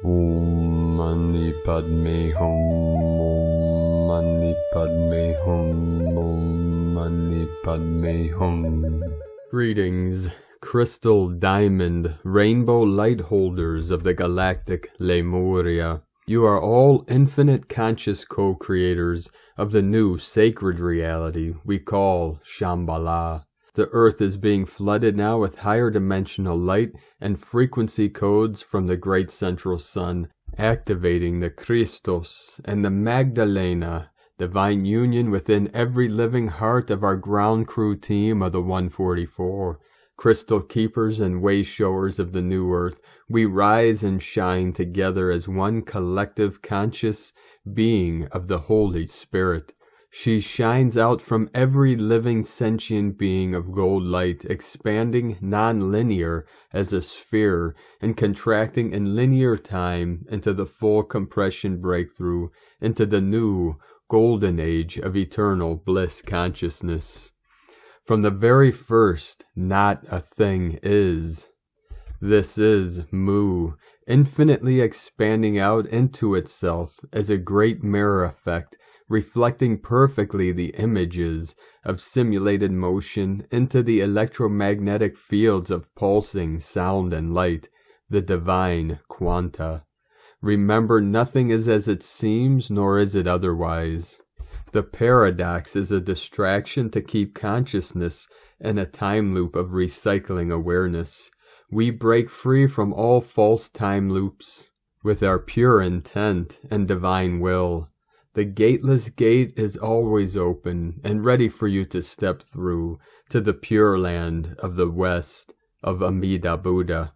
Om Mani Padme Hum. Om Mani Padme Hum. Om Mani Padme Hum. Greetings, crystal, diamond, rainbow light holders of the galactic Lemuria. You are all infinite conscious co-creators of the new sacred reality we call Shambhala. The earth is being flooded now with higher dimensional light and frequency codes from the great central sun, activating the Christos and the Magdalena, divine union within every living heart of our ground crew team of the 144. Crystal keepers and way showers of the new earth, we rise and shine together as one collective conscious being of the Holy Spirit. She shines out from every living sentient being of gold light, expanding non-linear as a sphere and contracting in linear time into the full compression breakthrough into the new golden age of eternal bliss consciousness. From the very first, not a thing is. This is Mu, infinitely expanding out into itself as a great mirror effect, reflecting perfectly the images of simulated motion into the electromagnetic fields of pulsing sound and light, the divine quanta. Remember, nothing is as it seems, nor is it otherwise. The paradox is a distraction to keep consciousness in a time loop of recycling awareness. We break free from all false time loops with our pure intent and divine will. The gateless gate is always open and ready for you to step through to the pure land of the West of Amida Buddha.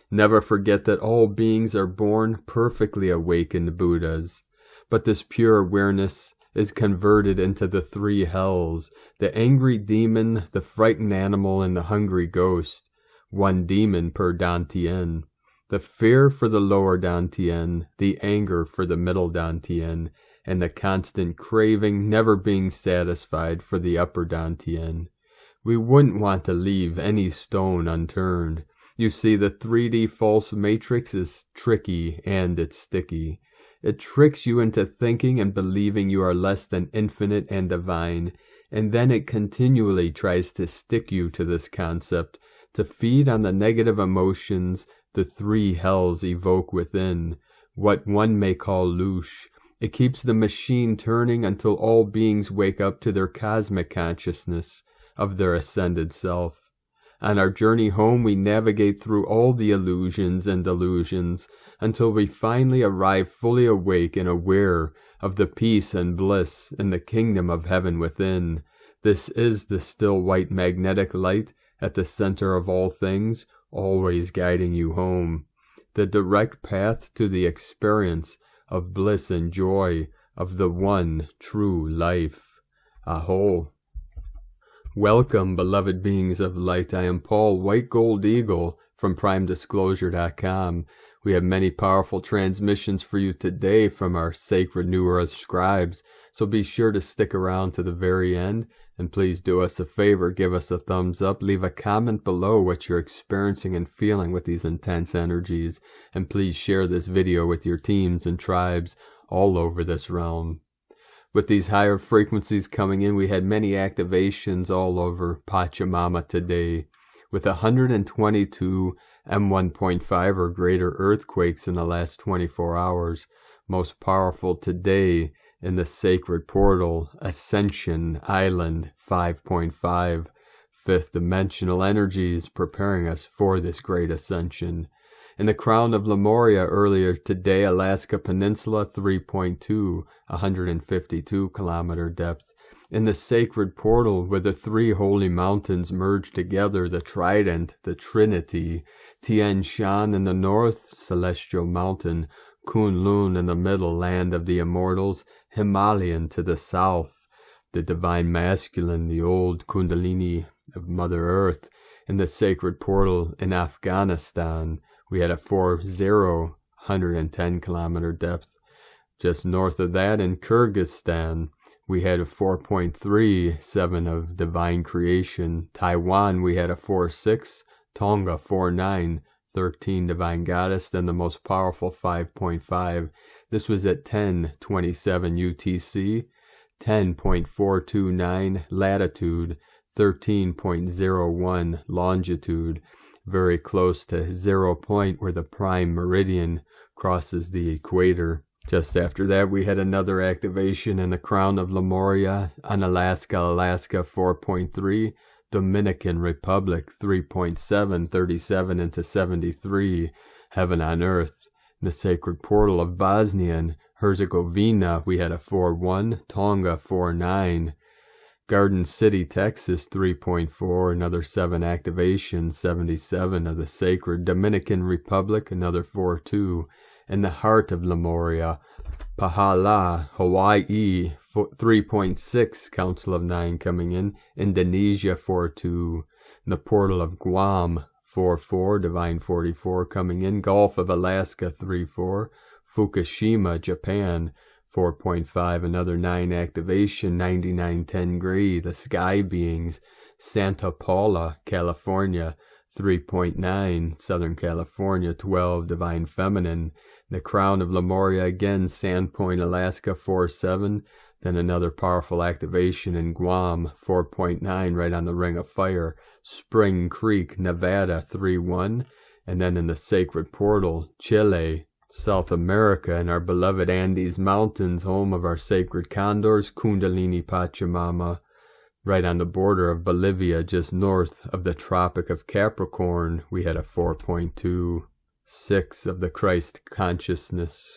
Never forget that all beings are born perfectly awakened Buddhas, but this pure awareness is converted into the three hells, the angry demon, the frightened animal, and the hungry ghost, one demon per Dantian. The fear for the lower Dantian, the anger for the middle Dantian, and the constant craving never being satisfied for the upper Dantian. We wouldn't want to leave any stone unturned. You see, the 3D false matrix is tricky and it's sticky. It tricks you into thinking and believing you are less than infinite and divine, and then it continually tries to stick you to this concept, to feed on the negative emotions the three hells evoke within, what one may call louche. It keeps the machine turning until all beings wake up to their cosmic consciousness of their ascended self. On our journey home, we navigate through all the illusions and delusions until we finally arrive fully awake and aware of the peace and bliss in the kingdom of heaven within. This is the still white magnetic light at the center of all things, always guiding you home. The direct path to the experience of bliss and joy of the one true life. Aho. Welcome, beloved beings of light. I am Paul, White Gold Eagle, from PrimeDisclosure.com. We have many powerful transmissions for you today from our sacred New Earth scribes, so be sure to stick around to the very end, and please do us a favor, give us a thumbs up, leave a comment below what you're experiencing and feeling with these intense energies, and please share this video with your teams and tribes all over this realm. With these higher frequencies coming in, we had many activations all over Pachamama today, with 122 M1.5 or greater earthquakes in the last 24 hours. Most powerful today in the sacred portal, Ascension Island 5.5, fifth dimensional energies preparing us for this great ascension. In the crown of Lemuria earlier today, Alaska Peninsula 3.2, 152 kilometer depth. In the sacred portal where the three holy mountains merge together, the Trident, the Trinity, Tian Shan in the north, Celestial Mountain, Kunlun in the middle, land of the immortals, Himalayan to the south, the divine masculine, the old Kundalini of Mother Earth. In the sacred portal in Afghanistan, we had a 110 kilometer depth. Just north of that in Kyrgyzstan, we had a 4.37 of divine creation. Taiwan, we had a 4.6. Tonga, 4.9. 13 Divine Goddess, then the most powerful 5.5. This was at 10:27 UTC, 10.429 latitude, 13.01 longitude, very close to 0 point where the prime meridian crosses the equator. Just after that, we had another activation in the crown of Lemuria on Alaska, 4.3, Dominican Republic, 3.7, 37 into 73, heaven on earth. In the sacred portal of Bosnia and Herzegovina, we had a 4.1, Tonga 4.9, Garden City, Texas 3.4, another 7 activations, 77 of the sacred. Dominican Republic, another 4.2. In the heart of Lemuria, Pahala, Hawaii 3.6, Council of 9 coming in. Indonesia 4.2. In the portal of Guam 4.4, Divine 44 coming in. Gulf of Alaska 3.4. Fukushima, Japan 4.5, another 9 activation, 9910 Gree, the sky beings. Santa Paula, California 3.9, Southern California 12, Divine Feminine. The crown of Lemuria again, Sandpoint, Alaska 4.7, then another powerful activation in Guam 4.9, right on the Ring of Fire. Spring Creek, Nevada 3.1, and then in the sacred portal, Chile, South America, in our beloved Andes Mountains, home of our sacred condors, Kundalini Pachamama, right on the border of Bolivia, just north of the Tropic of Capricorn, we had a 4.2, 6 of the Christ consciousness,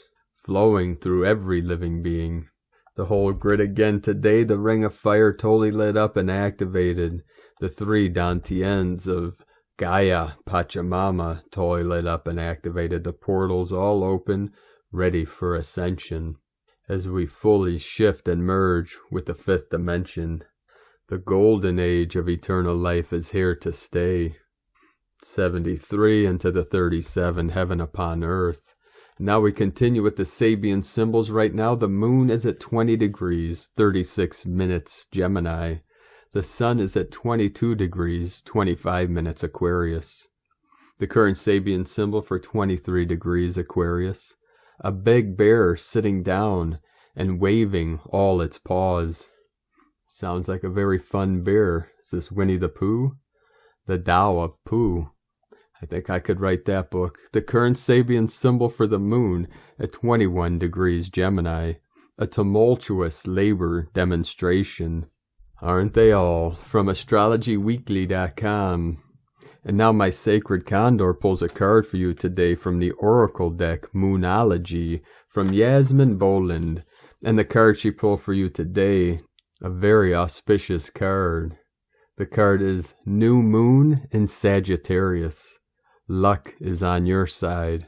flowing through every living being. The whole grid again today, the Ring of Fire totally lit up and activated. The 3 Dantians of Gaia, Pachamama, totally lit up and activated. The portals all open, ready for ascension. As we fully shift and merge with the 5th dimension, the golden age of eternal life is here to stay. 73 into the 37, heaven upon earth. Now we continue with the Sabian symbols. Right now the moon is at 20 degrees, 36 minutes Gemini. The sun is at 22 degrees, 25 minutes Aquarius. The current Sabian symbol for 23 degrees Aquarius. A big bear sitting down and waving all its paws. Sounds like a very fun bear. Is this Winnie the Pooh? The Tao of Pooh. I think I could write that book. The current Sabian symbol for the moon at 21 degrees Gemini. A tumultuous labor demonstration. Aren't they all? From astrologyweekly.com. And now my sacred condor pulls a card for you today from the Oracle deck, Moonology, from Yasmin Boland. And the card she pulled for you today, a very auspicious card. The card is New Moon in Sagittarius. Luck is on your side.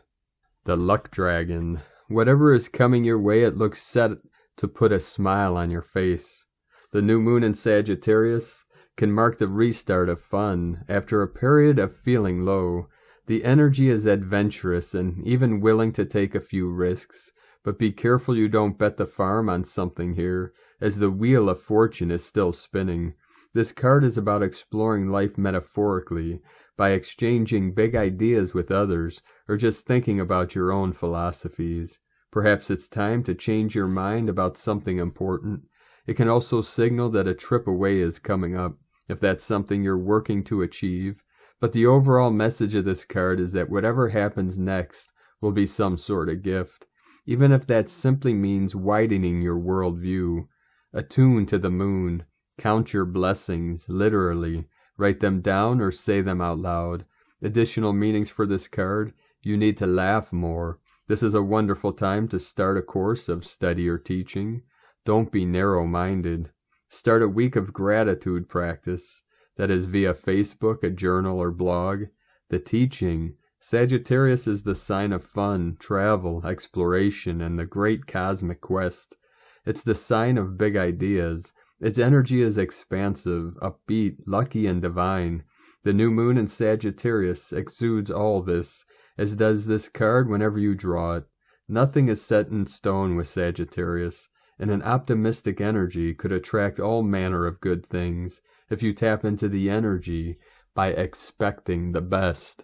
The Luck Dragon. Whatever is coming your way, it looks set to put a smile on your face. The new moon in Sagittarius can mark the restart of fun. After a period of feeling low, the energy is adventurous and even willing to take a few risks. But be careful you don't bet the farm on something here, as the wheel of fortune is still spinning. This card is about exploring life metaphorically, by exchanging big ideas with others, or just thinking about your own philosophies. Perhaps it's time to change your mind about something important. It can also signal that a trip away is coming up, if that's something you're working to achieve. But the overall message of this card is that whatever happens next will be some sort of gift, even if that simply means widening your worldview. Attune to the moon. Count your blessings, literally. Write them down or say them out loud. Additional meanings for this card: you need to laugh more. This is a wonderful time to start a course of study or teaching. Don't be narrow-minded. Start a week of gratitude practice. That is via Facebook, a journal, or blog. The teaching. Sagittarius is the sign of fun, travel, exploration, and the great cosmic quest. It's the sign of big ideas. Its energy is expansive, upbeat, lucky, and divine. The new moon in Sagittarius exudes all this, as does this card whenever you draw it. Nothing is set in stone with Sagittarius, and an optimistic energy could attract all manner of good things if you tap into the energy by expecting the best.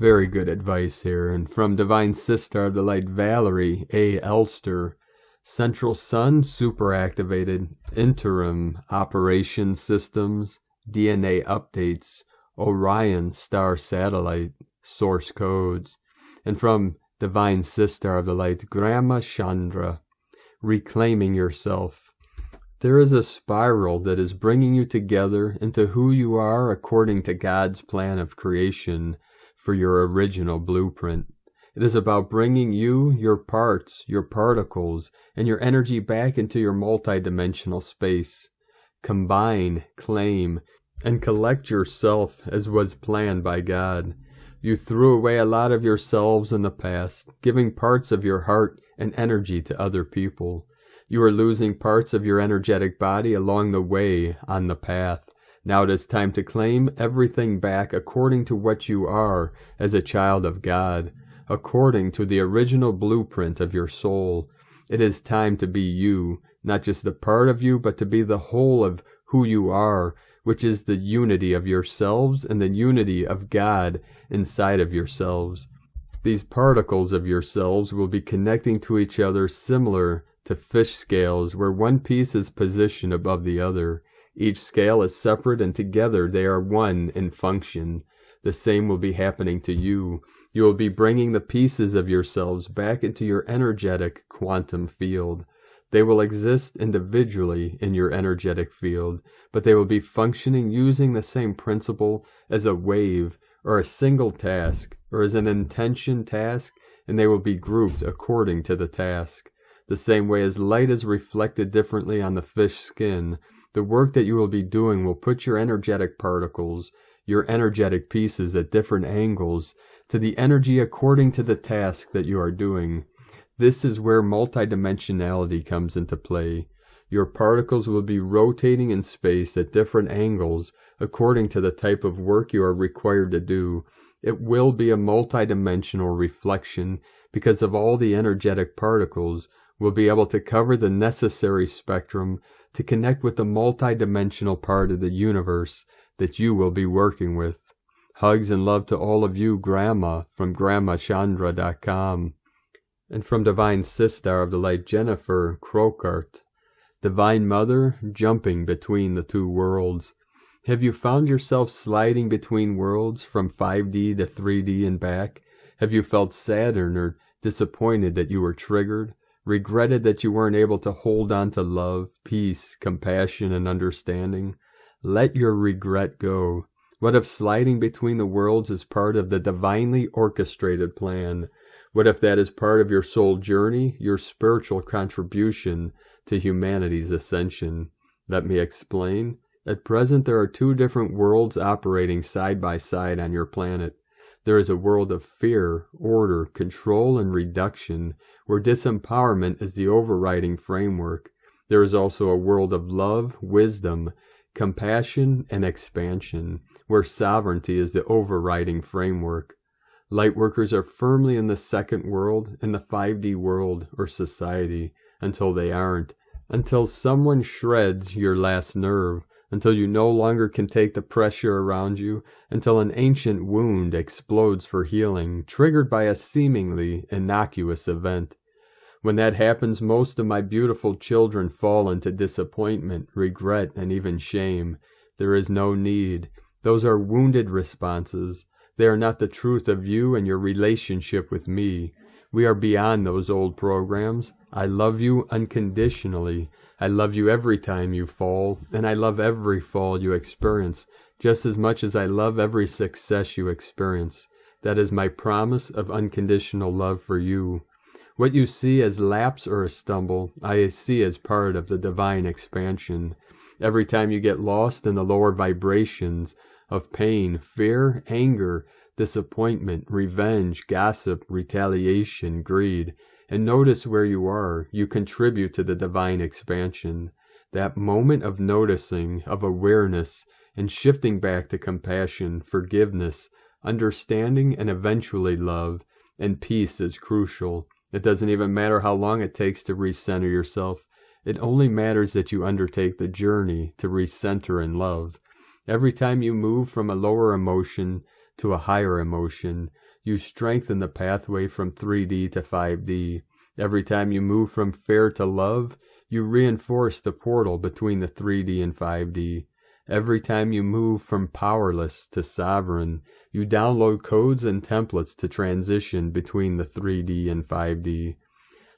Very good advice here. And from Divine Sister of the Light, Valerie A. Elster, Central Sun superactivated, interim operation systems, DNA updates, Orion star satellite, source codes. And from Divine Sister of the Light, Grandma Chandra, reclaiming yourself. There is a spiral that is bringing you together into who you are according to God's plan of creation for your original blueprint. It is about bringing you, your parts, your particles, and your energy back into your multidimensional space. Combine, claim, and collect yourself as was planned by God. You threw away a lot of yourselves in the past, giving parts of your heart and energy to other people. You are losing parts of your energetic body along the way on the path. Now it is time to claim everything back according to what you are as a child of God, according to the original blueprint of your soul. It is time to be you, not just a part of you, but to be the whole of who you are, which is the unity of yourselves and the unity of God inside of yourselves. These particles of yourselves will be connecting to each other similar to fish scales, where one piece is positioned above the other. Each scale is separate, and together they are one in function. The same will be happening to you. You will be bringing the pieces of yourselves back into your energetic quantum field. They will exist individually in your energetic field, but they will be functioning using the same principle as a wave, or a single task, or as an intention task, and they will be grouped according to the task. The same way as light is reflected differently on the fish skin, the work that you will be doing will put your energetic particles, your energetic pieces at different angles, to the energy according to the task that you are doing. This is where multidimensionality comes into play. Your particles will be rotating in space at different angles according to the type of work you are required to do. It will be a multidimensional reflection because of all the energetic particles will be able to cover the necessary spectrum to connect with the multidimensional part of the universe that you will be working with. Hugs and love to all of you, Grandma, from GrandmaChandra.com. And from Divine Sister of the Light, Jennifer Crocart, Divine Mother, jumping between the two worlds. Have you found yourself sliding between worlds from 5D to 3D and back? Have you felt saddened or disappointed that you were triggered? Regretted that you weren't able to hold on to love, peace, compassion, and understanding? Let your regret go. What if sliding between the worlds is part of the divinely orchestrated plan? What if that is part of your soul journey, your spiritual contribution to humanity's ascension? Let me explain. At present, there are two different worlds operating side by side on your planet. There is a world of fear, order, control, and reduction, where disempowerment is the overriding framework. There is also a world of love, wisdom, compassion, and expansion, where sovereignty is the overriding framework. Lightworkers are firmly in the second world, in the 5D world or society, until they aren't. Until someone shreds your last nerve, until you no longer can take the pressure around you, until an ancient wound explodes for healing, triggered by a seemingly innocuous event. When that happens, most of my beautiful children fall into disappointment, regret, and even shame. There is no need. Those are wounded responses. They are not the truth of you and your relationship with me. We are beyond those old programs. I love you unconditionally. I love you every time you fall, and I love every fall you experience, just as much as I love every success you experience. That is my promise of unconditional love for you. What you see as lapse or a stumble, I see as part of the divine expansion. Every time you get lost in the lower vibrations of pain, fear, anger, disappointment, revenge, gossip, retaliation, greed, and notice where you are, you contribute to the divine expansion. That moment of noticing, of awareness, and shifting back to compassion, forgiveness, understanding, and eventually love, and peace is crucial. It doesn't even matter how long it takes to recenter yourself. It only matters that you undertake the journey to recenter in love. Every time you move from a lower emotion to a higher emotion, you strengthen the pathway from 3D to 5D. Every time you move from fear to love, you reinforce the portal between the 3D and 5D. Every time you move from powerless to sovereign, you download codes and templates to transition between the 3D and 5D.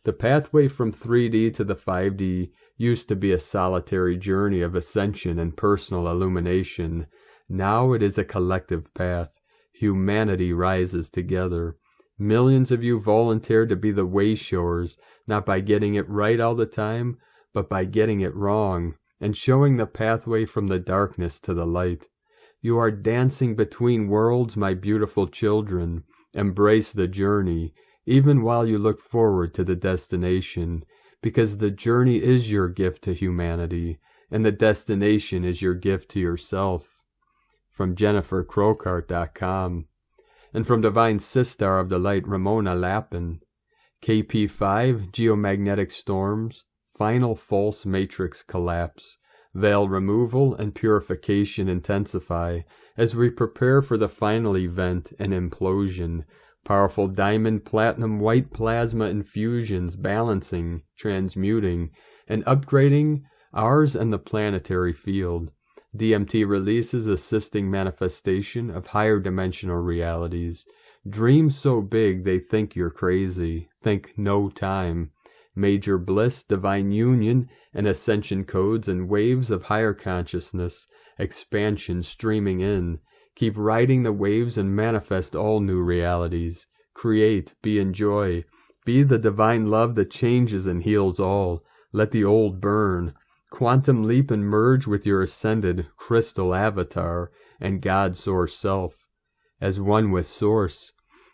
The pathway from 3D to the 5D used to be a solitary journey of ascension and personal illumination. Now it is a collective path. Humanity rises together. Millions of you volunteer to be the way-showers, not by getting it right all the time, but by getting it wrong, and showing the pathway from the darkness to the light. You are dancing between worlds, my beautiful children. Embrace the journey, even while you look forward to the destination, because the journey is your gift to humanity, and the destination is your gift to yourself. From JenniferCrocart.com. And from Divine Sistar of the Light, Ramona Lappin. KP5, Geomagnetic Storms, Final False Matrix Collapse. Veil removal and purification intensify as we prepare for the final event, an implosion. Powerful diamond, platinum, white plasma infusions balancing, transmuting, and upgrading ours and the planetary field. DMT releases assisting manifestation of higher dimensional realities. Dreams so big they think you're crazy. Think no time. Major bliss, divine union, and ascension codes and waves of higher consciousness, expansion streaming in. Keep riding the waves and manifest all new realities. Create, be in joy. Be the divine love that changes and heals all. Let the old burn. Quantum leap and merge with your ascended crystal avatar and God Source self. As one with Source.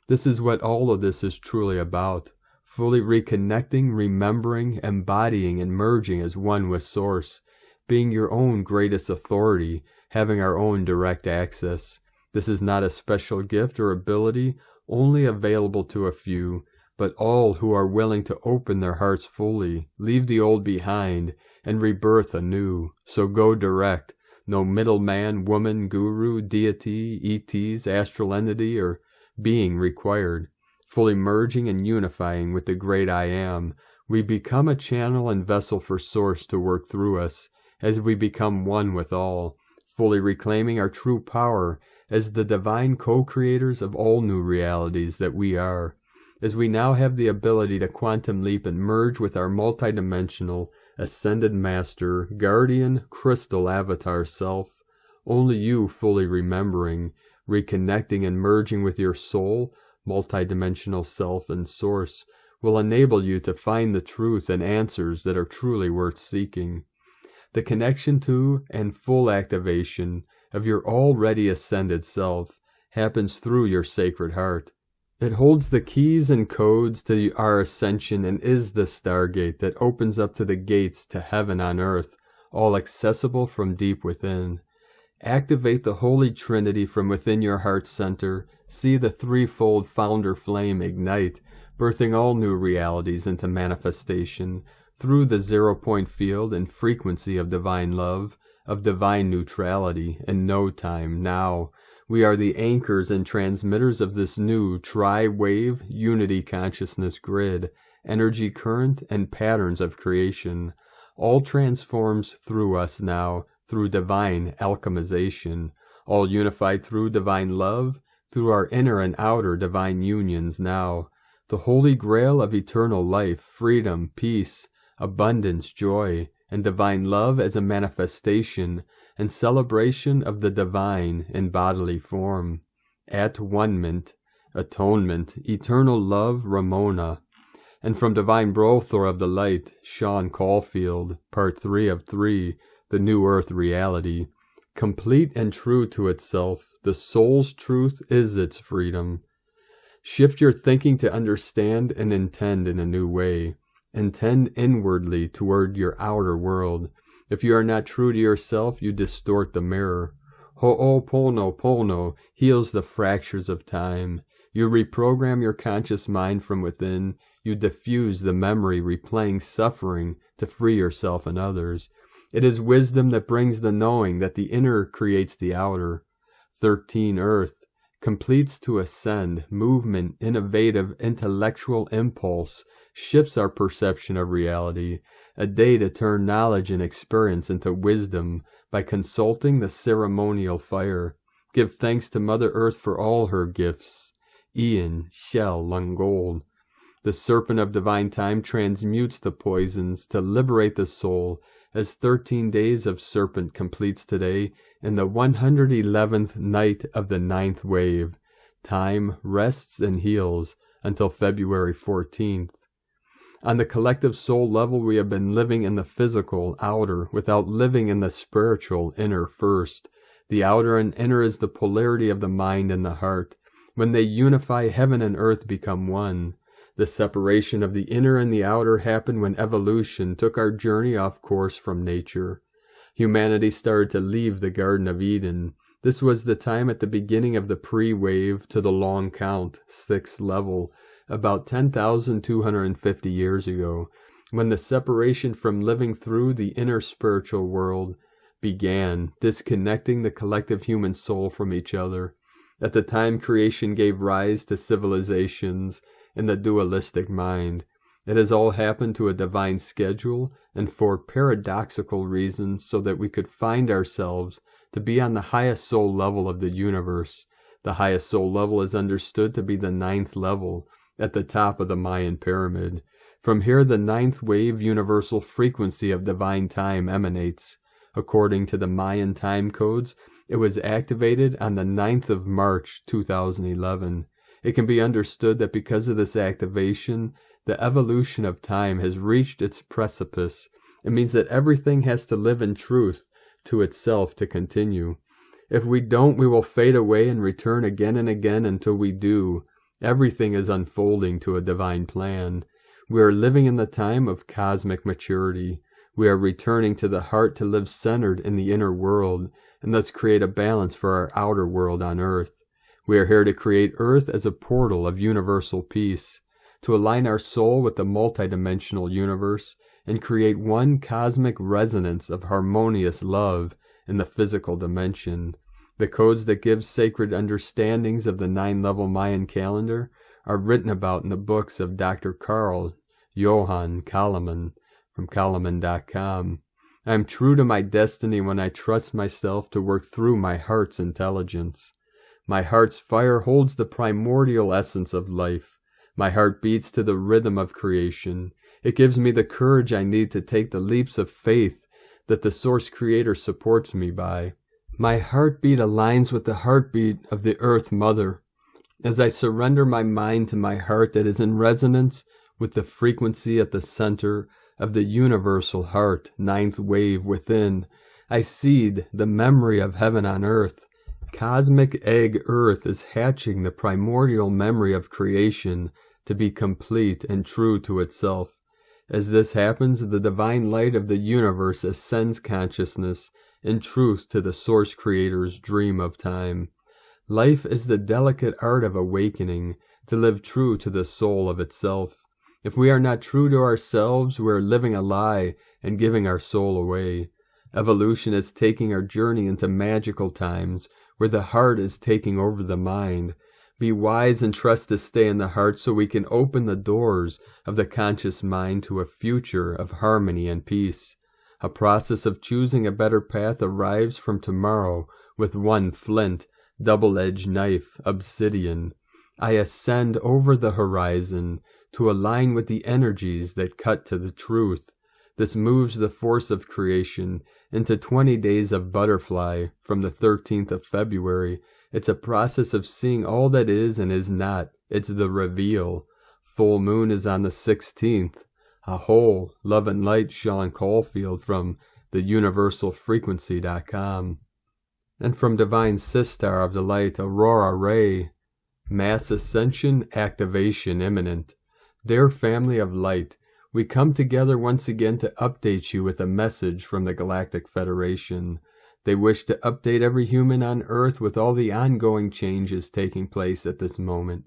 This is what all of this is truly about. Fully reconnecting, remembering, embodying, and merging as one with Source. Being your own greatest authority, having our own direct access. This is not a special gift or ability only available to a few, but all who are willing to open their hearts fully, leave the old behind, and rebirth anew. So go direct. No middleman, woman, guru, deity, ETs, astral entity, or being required. Fully merging and unifying with the great I Am, we become a channel and vessel for Source to work through us, as we become one with all, fully reclaiming our true power as the divine co-creators of all new realities that we are. As we now have the ability to quantum leap and merge with our multidimensional, ascended master, guardian, crystal avatar self, only you fully remembering, reconnecting and merging with your soul, multidimensional self and Source, will enable you to find the truth and answers that are truly worth seeking. The connection to and full activation of your already ascended self happens through your sacred heart. It holds the keys and codes to our ascension and is the stargate that opens up to the gates to heaven on earth, all accessible from deep within. Activate the Holy Trinity from within your heart center. See the threefold founder flame ignite, birthing all new realities into manifestation through the 0-point field and frequency of divine love, of divine neutrality, and no time now. We are the anchors and transmitters of this new tri-wave unity consciousness grid, energy current, and patterns of creation. All transforms through us now, through divine alchemization. All unified through divine love, through our inner and outer divine unions now. The holy grail of eternal life, freedom, peace, abundance, joy, and divine love as a manifestation and celebration of the divine in bodily form. At one-ment, atonement, eternal love, Ramona. And from Divine Brothor of the Light, Sean Caulfield, Part 3 of 3, The New Earth Reality. Complete and true to itself, the soul's truth is its freedom. Shift your thinking to understand and intend in a new way. Intend inwardly toward your outer world. If you are not true to yourself, you distort the mirror. Ho'oponopono heals the fractures of time. You reprogram your conscious mind from within. You diffuse the memory replaying suffering to free yourself and others. It is wisdom that brings the knowing that the inner creates the outer. 13 Earth, completes to ascend, movement, innovative, intellectual impulse, shifts our perception of reality, a day to turn knowledge and experience into wisdom by consulting the ceremonial fire. Give thanks to Mother Earth for all her gifts. Ian, Shell, Lungold. The serpent of divine time transmutes the poisons to liberate the soul, as 13 days of serpent completes today in the 111th night of the 9th wave. Time rests and heals until February 14th. On the collective soul level, we have been living in the physical, outer, without living in the spiritual, inner first. The outer and inner is the polarity of the mind and the heart. When they unify, heaven and earth become one. The separation of the inner and the outer happened when evolution took our journey off course from nature. Humanity started to leave the Garden of Eden. This was the time at the beginning of the pre-wave to the long count, 6th level, about 10,250 years ago, when the separation from living through the inner spiritual world began, disconnecting the collective human soul from each other. At the time, creation gave rise to civilizations in the dualistic mind. It has all happened to a divine schedule and for paradoxical reasons, so that we could find ourselves to be on the highest soul level of the universe. The highest soul level is understood to be the 9th level, at the top of the Mayan pyramid. From here, the 9th wave universal frequency of divine time emanates. According to the Mayan time codes, it was activated on the 9th of March, 2011. It can be understood that because of this activation, the evolution of time has reached its precipice. It means that everything has to live in truth to itself to continue. If we don't, we will fade away and return again and again until we do. Everything is unfolding to a divine plan. We are living in the time of cosmic maturity. We are returning to the heart to live centered in the inner world, and thus create a balance for our outer world on earth. We are here to create earth as a portal of universal peace, to align our soul with the multidimensional universe, and create one cosmic resonance of harmonious love in the physical dimension. The codes that give sacred understandings of the 9-level Mayan calendar are written about in the books of Dr. Carl Johann Kalaman from Kalaman.com. I am true to my destiny when I trust myself to work through my heart's intelligence. My heart's fire holds the primordial essence of life. My heart beats to the rhythm of creation. It gives me the courage I need to take the leaps of faith that the Source Creator supports me by. My heartbeat aligns with the heartbeat of the Earth Mother. As I surrender my mind to my heart that is in resonance with the frequency at the center of the universal heart, 9th wave within, I seed the memory of heaven on earth. Cosmic egg Earth is hatching the primordial memory of creation to be complete and true to itself. As this happens, the divine light of the universe ascends consciousness in truth to the Source Creator's dream of time. Life is the delicate art of awakening, to live true to the soul of itself. If we are not true to ourselves, we are living a lie and giving our soul away. Evolution is taking our journey into magical times, where the heart is taking over the mind. Be wise and trust to stay in the heart so we can open the doors of the conscious mind to a future of harmony and peace. A process of choosing a better path arrives from tomorrow with one flint, double-edged knife, obsidian. I ascend over the horizon to align with the energies that cut to the truth. This moves the force of creation into 20 days of butterfly from the 13th of February. It's a process of seeing all that is and is not. It's the reveal. Full moon is on the 16th. Aho, love and light, Sean Caulfield from theuniversalfrequency.com. And from Divine Sistar of the Light, Lara A, Mass Ascension Activation Imminent. Dear family of light, we come together once again to update you with a message from the Galactic Federation. They wish to update every human on Earth with all the ongoing changes taking place at this moment,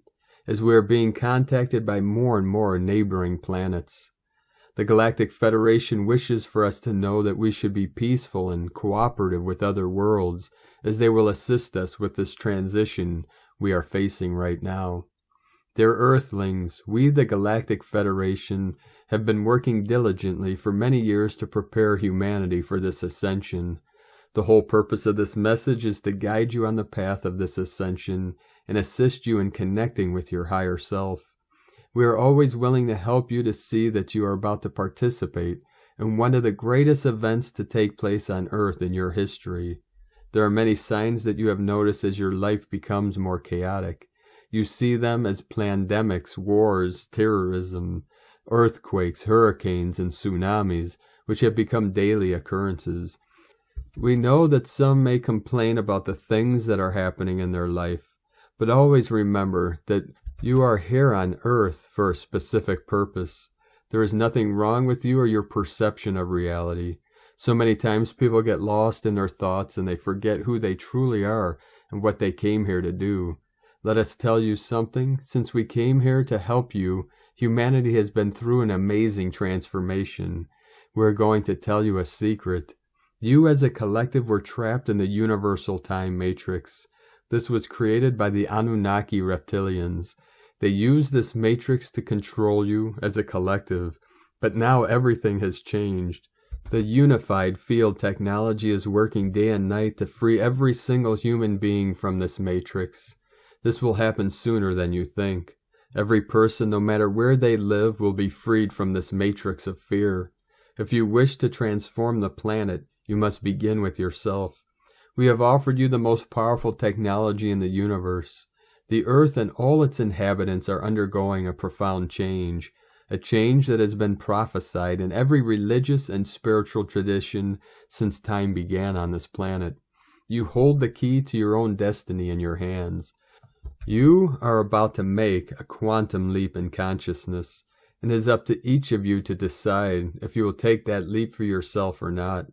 as we are being contacted by more and more neighboring planets. The Galactic Federation wishes for us to know that we should be peaceful and cooperative with other worlds, as they will assist us with this transition we are facing right now. Dear Earthlings, we, the Galactic Federation, have been working diligently for many years to prepare humanity for this ascension. The whole purpose of this message is to guide you on the path of this ascension and assist you in connecting with your higher self. We are always willing to help you to see that you are about to participate in one of the greatest events to take place on Earth in your history. There are many signs that you have noticed as your life becomes more chaotic. You see them as pandemics, wars, terrorism, earthquakes, hurricanes, and tsunamis, which have become daily occurrences. We know that some may complain about the things that are happening in their life, but always remember that you are here on Earth for a specific purpose. There is nothing wrong with you or your perception of reality. So many times people get lost in their thoughts and they forget who they truly are and what they came here to do. Let us tell you something. Since we came here to help you, humanity has been through an amazing transformation. We're going to tell you a secret. You as a collective were trapped in the universal time matrix. This was created by the Anunnaki reptilians. They used this matrix to control you as a collective, but now everything has changed. The unified field technology is working day and night to free every single human being from this matrix. This will happen sooner than you think. Every person, no matter where they live, will be freed from this matrix of fear. If you wish to transform the planet, you must begin with yourself. We have offered you the most powerful technology in the universe. The Earth and all its inhabitants are undergoing a profound change, a change that has been prophesied in every religious and spiritual tradition since time began on this planet. You hold the key to your own destiny in your hands. You are about to make a quantum leap in consciousness, and it is up to each of you to decide if you will take that leap for yourself or not.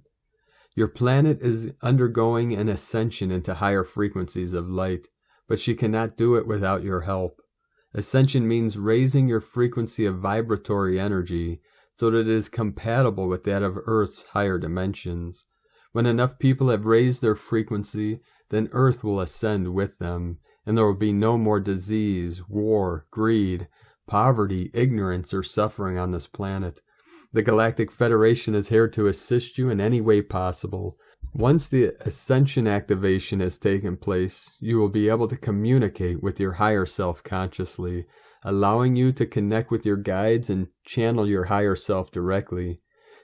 Your planet is undergoing an ascension into higher frequencies of light, but she cannot do it without your help. Ascension means raising your frequency of vibratory energy so that it is compatible with that of Earth's higher dimensions. When enough people have raised their frequency, then Earth will ascend with them, and there will be no more disease, war, greed, poverty, ignorance, or suffering on this planet. The Galactic Federation is here to assist you in any way possible. Once the Ascension activation has taken place, you will be able to communicate with your higher self consciously, allowing you to connect with your guides and channel your higher self directly.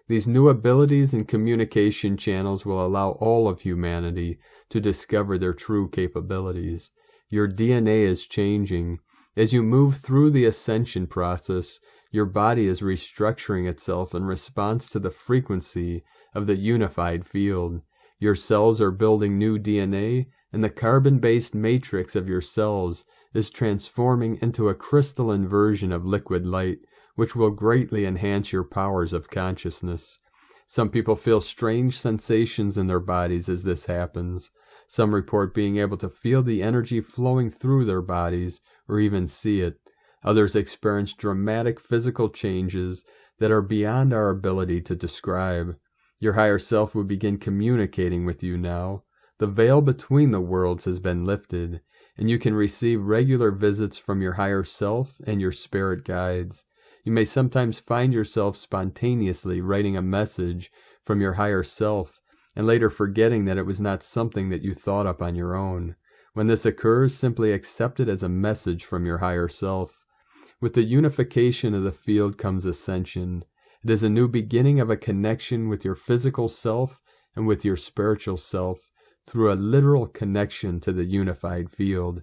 These new abilities and communication channels will allow all of humanity to discover their true capabilities. Your DNA is changing. As you move through the ascension process, your body is restructuring itself in response to the frequency of the unified field. Your cells are building new DNA, and the carbon-based matrix of your cells is transforming into a crystalline version of liquid light, which will greatly enhance your powers of consciousness. Some people feel strange sensations in their bodies as this happens. Some report being able to feel the energy flowing through their bodies or even see it. Others experience dramatic physical changes that are beyond our ability to describe. Your higher self will begin communicating with you now. The veil between the worlds has been lifted, and you can receive regular visits from your higher self and your spirit guides. You may sometimes find yourself spontaneously writing a message from your higher self, and later forgetting that it was not something that you thought up on your own. When this occurs, simply accept it as a message from your higher self. With the unification of the field comes ascension. It is a new beginning of a connection with your physical self and with your spiritual self through a literal connection to the unified field.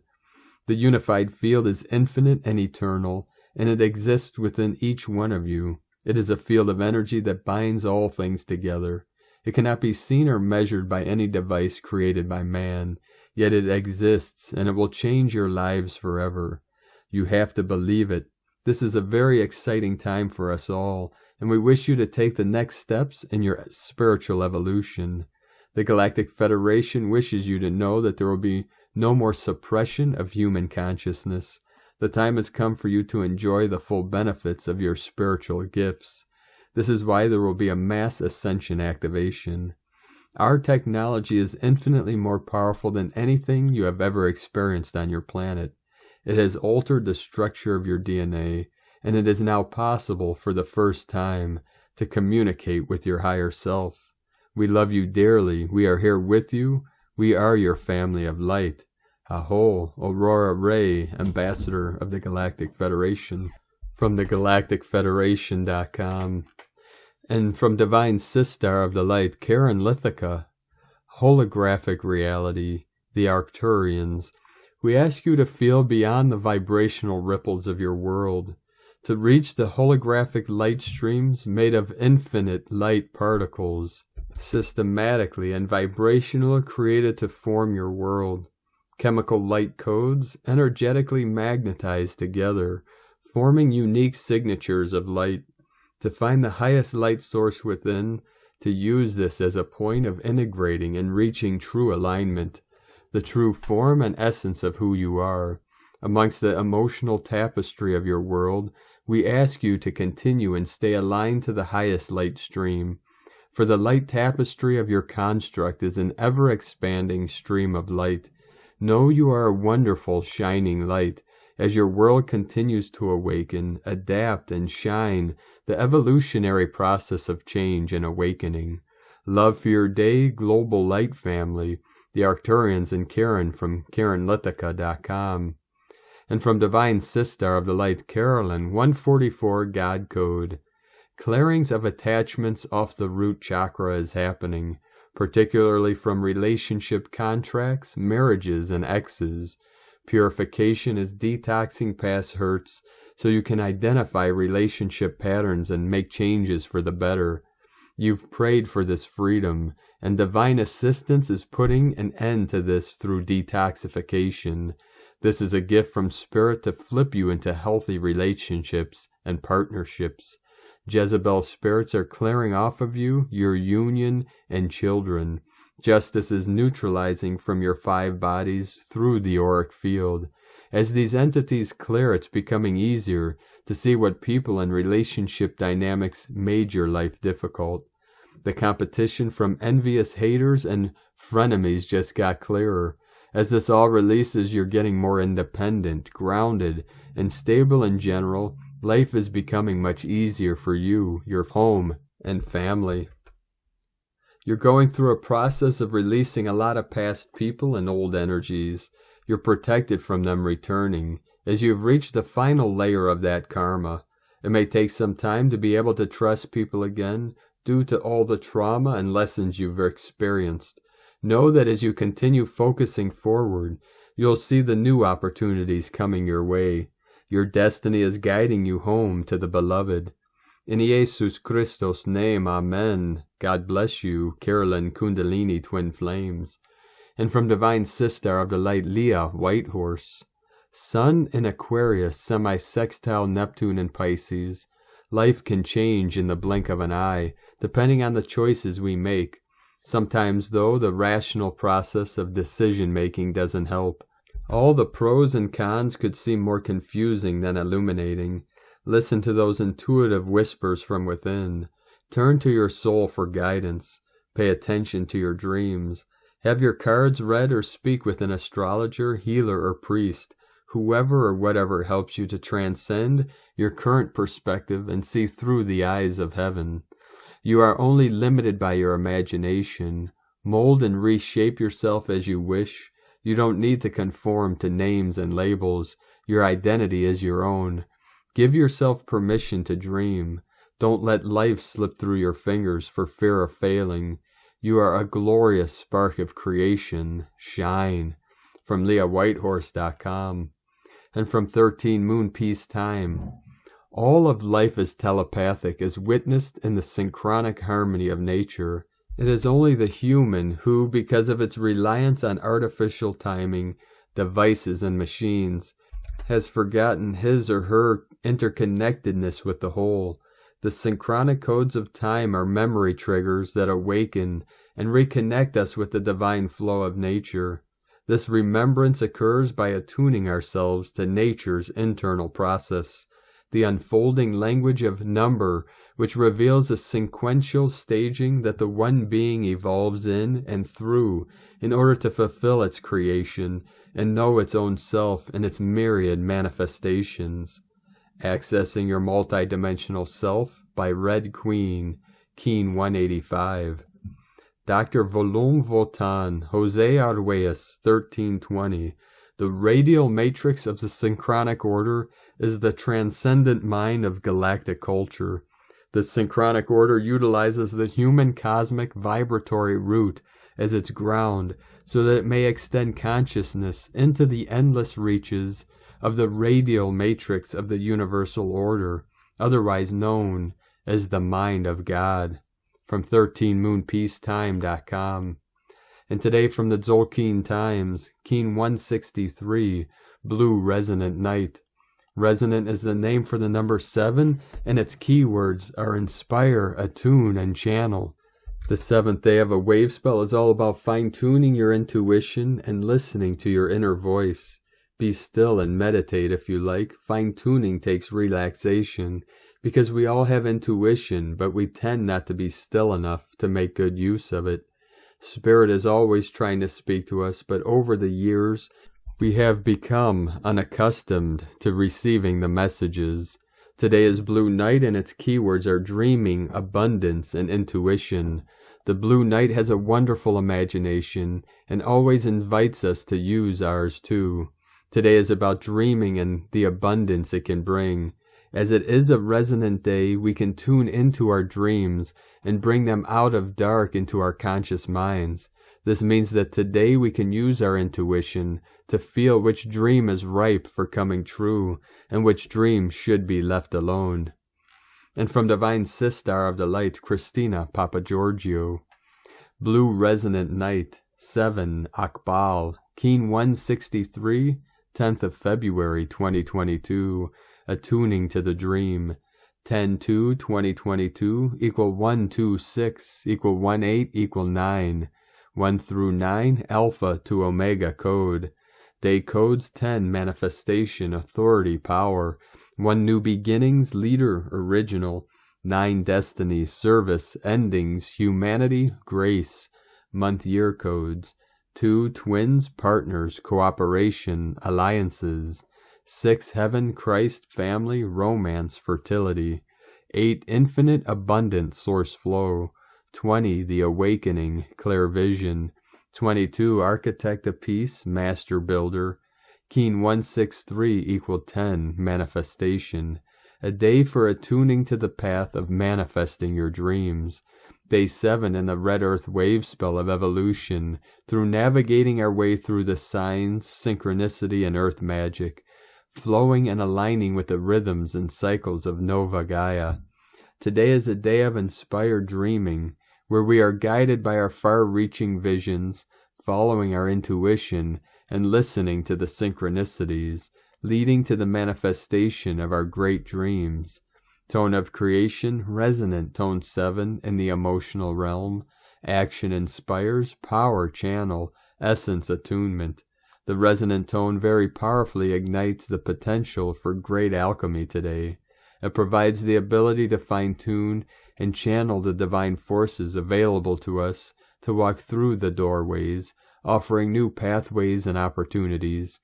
The unified field is infinite and eternal, and it exists within each one of you. It is a field of energy that binds all things together. It cannot be seen or measured by any device created by man, yet it exists, and it will change your lives forever. You have to believe it. This is a very exciting time for us all, and we wish you to take the next steps in your spiritual evolution. The Galactic Federation wishes you to know that there will be no more suppression of human consciousness. The time has come for you to enjoy the full benefits of your spiritual gifts. This is why there will be a mass ascension activation. Our technology is infinitely more powerful than anything you have ever experienced on your planet. It has altered the structure of your DNA, and it is now possible for the first time to communicate with your higher self. We love you dearly. We are here with you. We are your family of light. Aho, Lara A, Ambassador of the Galactic Federation, from the galacticfederation.com. And from Divine Sistar of the Light, Karen Lithica, Holographic Reality, the Arcturians. We ask you to feel beyond the vibrational ripples of your world, to reach the holographic light streams made of infinite light particles, systematically and vibrationally created to form your world. Chemical light codes energetically magnetized together, forming unique signatures of light. To find the highest light source within, to use this as a point of integrating and reaching true alignment, the true form and essence of who you are. Amongst the emotional tapestry of your world, we ask you to continue and stay aligned to the highest light stream. For the light tapestry of your construct is an ever-expanding stream of light. Know you are a wonderful, shining light. As your world continues to awaken, adapt, and shine, the evolutionary process of change and awakening. Love for your day, global light family, the Arcturians and Karen from KarenLithica.com. And from Divine Sistar of the Light, Carolyn, 144 God Code. Clearings of attachments off the root chakra is happening, particularly from relationship contracts, marriages, and exes. Purification is detoxing past hurts so you can identify relationship patterns and make changes for the better. You've prayed for this freedom, and divine assistance is putting an end to this through detoxification. This is a gift from Spirit to flip you into healthy relationships and partnerships. Jezebel spirits are clearing off of you, your union, and children. Justice is neutralizing from your 5 bodies through the auric field. As these entities clear, it's becoming easier to see what people and relationship dynamics made your life difficult. The competition from envious haters and frenemies just got clearer. As this all releases, you're getting more independent, grounded, and stable in general. Life is becoming much easier for you, your home, and family. You're going through a process of releasing a lot of past people and old energies. You're protected from them returning, as you've reached the final layer of that karma. It may take some time to be able to trust people again, due to all the trauma and lessons you've experienced. Know that as you continue focusing forward, you'll see the new opportunities coming your way. Your destiny is guiding you home to the Beloved. In Jesus Christos' name, Amen. God bless you, Carolyn Kundalini Twin Flames. And from Divine Sistar of the Light, Leah Whitehorse. Sun in Aquarius, semi-sextile Neptune in Pisces. Life can change in the blink of an eye, depending on the choices we make. Sometimes, though, the rational process of decision-making doesn't help. All the pros and cons could seem more confusing than illuminating. Listen to those intuitive whispers from within. Turn to your soul for guidance. Pay attention to your dreams. Have your cards read or speak with an astrologer, healer, or priest. Whoever or whatever helps you to transcend your current perspective and see through the eyes of heaven. You are only limited by your imagination. Mold and reshape yourself as you wish. You don't need to conform to names and labels. Your identity is your own. Give yourself permission to dream. Don't let life slip through your fingers for fear of failing. You are a glorious spark of creation. Shine. From LeahWhitehorse.com. And from 13 Moon Peace Time. All of life is telepathic, as witnessed in the synchronic harmony of nature. It is only the human who, because of its reliance on artificial timing, devices, and machines, has forgotten his or her interconnectedness with the whole. The synchronic codes of time are memory triggers that awaken and reconnect us with the divine flow of nature. This remembrance occurs by attuning ourselves to nature's internal process. the unfolding language of number, which reveals a sequential staging that the one being evolves in and through in order to fulfill its creation and know its own self in its myriad manifestations. Accessing Your Multidimensional Self by Red Queen, Keen 185. Dr. Volon Votan, Jose Arguelles, 1320. The radial matrix of the synchronic order is the transcendent mind of galactic culture. The synchronic order utilizes the human cosmic vibratory root as its ground so that it may extend consciousness into the endless reaches of the radial matrix of the universal order, otherwise known as the mind of God. From 13moonpeacetime.com. And today from the Tzolk'in Times, Keen 163, Blue Resonant Night. Resonant is the name for the number 7, and its keywords are inspire, attune, and channel. The 7th day of a wave spell is all about fine-tuning your intuition and listening to your inner voice. Be still and meditate if you like. Fine-tuning takes relaxation, because we all have intuition, but we tend not to be still enough to make good use of it. Spirit is always trying to speak to us, but over the years, we have become unaccustomed to receiving the messages. Today is Blue Night, and its keywords are dreaming, abundance, and intuition. The Blue Night has a wonderful imagination, and always invites us to use ours too. Today is about dreaming and the abundance it can bring. As it is a resonant day, we can tune into our dreams and bring them out of dark into our conscious minds. This means that today we can use our intuition to feel which dream is ripe for coming true and which dream should be left alone. And from Divine Sistar of the Light, Christina Papagiorgio. Blue Resonant Night, 7, Akbal, Keen 163, 10th of February 2022. Attuning to the dream. 10-2-2022 equal 126 equal 18 equal 9. 1 through 9 Alpha to Omega code. Day codes 10 manifestation, authority, power. 1 new beginnings, leader, original. 9 destiny, service, endings, humanity, grace. Month year codes. 2 twins, partners, cooperation, alliances. 6 heaven, Christ, family, romance, fertility. 8 infinite, abundant source flow. 20 the awakening, clear vision. 22 architect of peace, master builder. Keen 163 equal 10 manifestation. A day for attuning to the path of manifesting your dreams. Day 7 in the red earth wave spell of evolution, through navigating our way through the signs, synchronicity, and earth magic, flowing and aligning with the rhythms and cycles of Nova Gaia. Today is a day of inspired dreaming, where we are guided by our far-reaching visions, following our intuition, and listening to the synchronicities, leading to the manifestation of our great dreams. Tone of creation, resonant, tone 7 in the emotional realm. Action inspires, power channel, essence attunement. The resonant tone very powerfully ignites the potential for great alchemy today. It provides the ability to fine-tune and channel the divine forces available to us to walk through the doorways, offering new pathways and opportunities.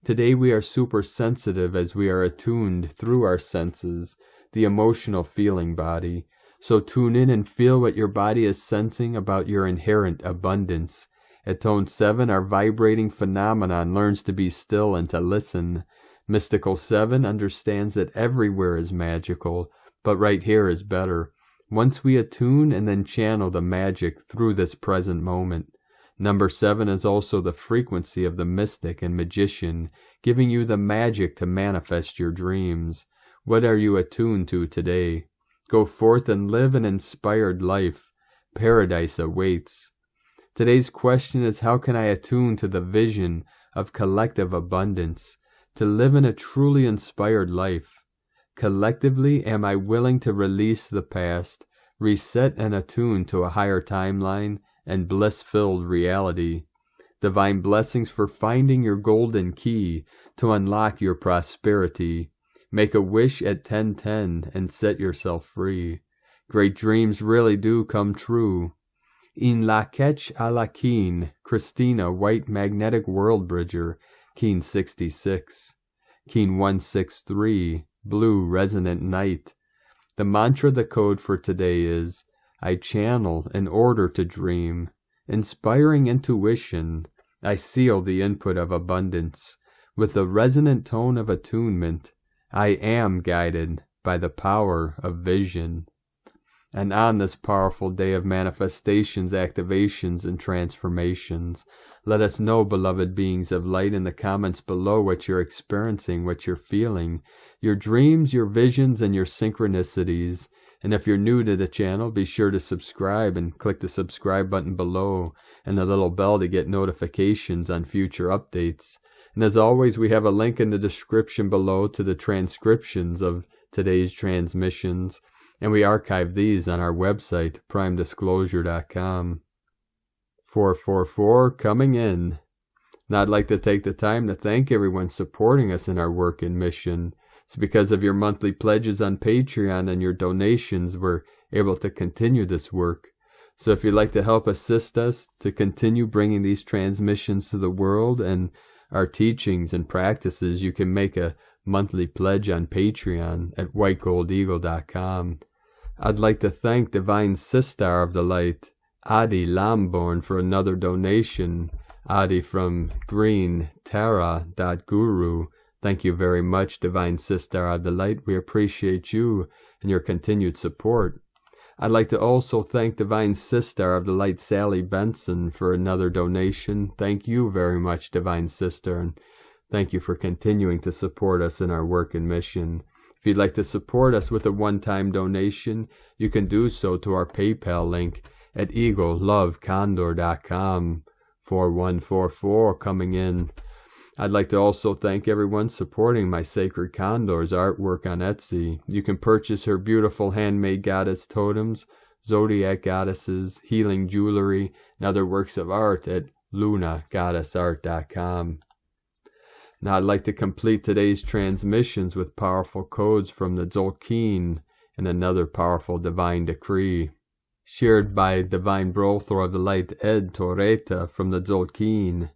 Today we are super sensitive as we are attuned through our senses, the emotional feeling body. So tune in and feel what your body is sensing about your inherent abundance. At tone 7, our vibrating phenomenon learns to be still and to listen. Mystical 7 understands that everywhere is magical, but right here is better. Once we attune and then channel the magic through this present moment. Number 7 is also the frequency of the mystic and magician, giving you the magic to manifest your dreams. What are you attuned to today? Go forth and live an inspired life. Paradise awaits. Today's question is, how can I attune to the vision of collective abundance, to live in a truly inspired life? Collectively, am I willing to release the past, reset and attune to a higher timeline and bliss-filled reality? Divine blessings for finding your golden key to unlock your prosperity. Make a wish at 1010 and set yourself free. Great dreams really do come true. In la ketch a la keen, Christina, White Magnetic World Bridger, Keen 66. Keen 163, Blue Resonant Night. The mantra, the code for today is, I channel in order to dream. Inspiring intuition, I seal the input of abundance. With the resonant tone of attunement, I am guided by the power of vision. And on this powerful day of manifestations, activations, and transformations, let us know, beloved beings of light, in the comments below what you're experiencing, what you're feeling, your dreams, your visions, and your synchronicities. And if you're new to the channel, be sure to subscribe and click the subscribe button below and the little bell to get notifications on future updates. And as always, we have a link in the description below to the transcriptions of today's transmissions. And we archive these on our website, primedisclosure.com. 444 coming in. And I'd like to take the time to thank everyone supporting us in our work and mission. It's because of your monthly pledges on Patreon and your donations we're able to continue this work. So if you'd like to help assist us to continue bringing these transmissions to the world and our teachings and practices, you can make a monthly pledge on Patreon at whitegoldeagle.com. I'd like to thank Divine Sister of the Light, Adi Lamborn, for another donation. Adi from greenterra.guru. Thank you very much, Divine Sister of the Light. We appreciate you and your continued support. I'd like to also thank Divine Sister of the Light, Sally Benson, for another donation. Thank you very much, Divine Sister, and thank you for continuing to support us in our work and mission. If you'd like to support us with a one-time donation, you can do so to our PayPal link at eaglelovecondor.com. 4144 coming in. I'd like to also thank everyone supporting my Sacred Condor's artwork on Etsy. You can purchase her beautiful handmade goddess totems, zodiac goddesses, healing jewelry, and other works of art at lunagoddessart.com. Now I'd like to complete today's transmissions with powerful codes from the Tzolk'in and another powerful divine decree. Shared by Divine Brother of the Light, Ed Torreta from the Tzolk'in.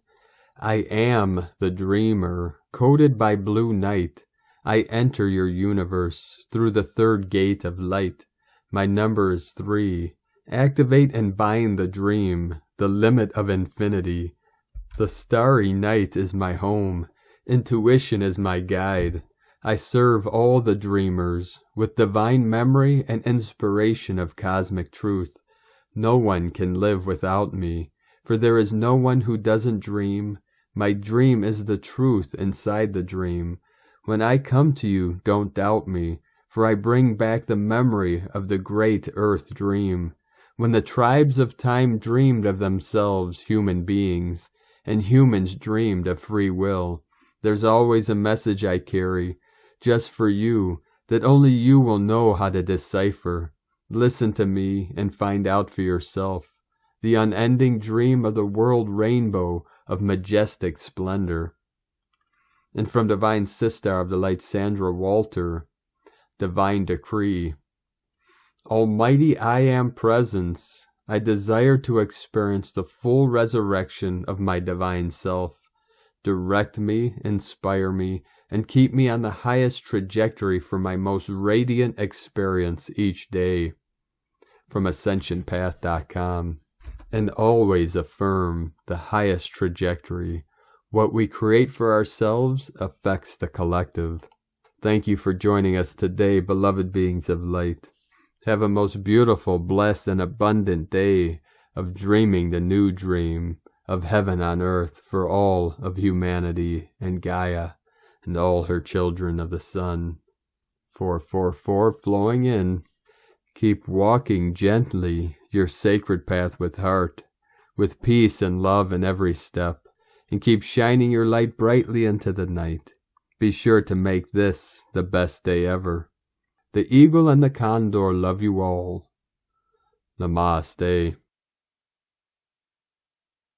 I am the dreamer, coded by blue night. I enter your universe through the third gate of light. My number is 3. Activate and bind the dream, the limit of infinity. The starry night is my home. Intuition is my guide. I serve all the dreamers with divine memory and inspiration of cosmic truth. No one can live without me, for there is no one who doesn't dream. My dream is the truth inside the dream. When I come to you, don't doubt me, for I bring back the memory of the great earth dream. When the tribes of time dreamed of themselves human beings, and humans dreamed of free will, there's always a message I carry, just for you, that only you will know how to decipher. Listen to me and find out for yourself. The unending dream of the world rainbow of majestic splendor. And from Divine Sister of the Light, Sandra Walter, Divine Decree. Almighty I Am Presence, I desire to experience the full resurrection of my divine self. Direct me, inspire me, and keep me on the highest trajectory for my most radiant experience each day. From AscensionPath.com. And always affirm the highest trajectory. What we create for ourselves affects the collective. Thank you for joining us today, beloved beings of light. Have a most beautiful, blessed, and abundant day of dreaming the new dream of heaven on earth for all of humanity and Gaia and all her children of the sun. 444 flowing in. Keep walking gently your sacred path with heart, with peace and love in every step, and keep shining your light brightly into the night. Be sure to make this the best day ever. The eagle and the condor love you all. Namaste.